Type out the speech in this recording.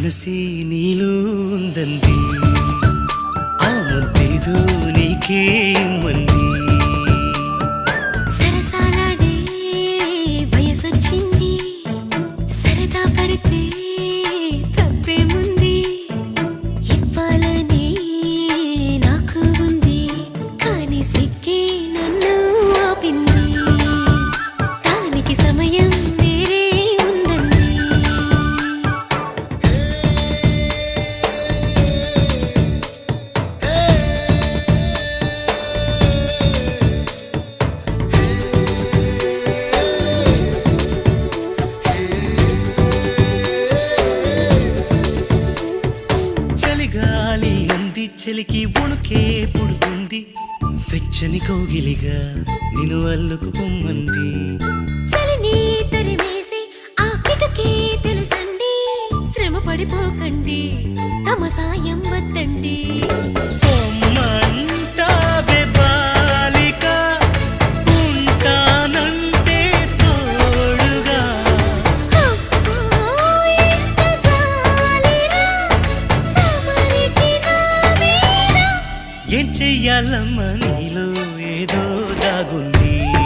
మనసే నీలో ఉందంది ఆ ముద్దేదో నీకే మంది సరసాలాడే వయసొచ్చింది సరదా పడితే తప్పేముంది ఇవ్వాలని నాకు ఉంది కానీ సిగ్గే నన్ను ఆపింది దానికి సమయం వేరే ఉందండి చలిగాలి అంది చలికి ఉణుకే పుడుతుంది వెచ్చని కౌగిలిగా నిన్ను అల్లుకు పొమ్మంది చలిని తరిమేసి ఆ కిటకే తెలుసండి శ్రమ పడిపోకండి తమ సాయం వద్దండి పొమ్మంటావే బాలిక ఉంటానంటే తోడుగా అబ్బో, ఎంత జాలిరా, తమరికి నా మీద. ఏం చెయ్యాలమ్మా నీలో ఏదో దాగుంది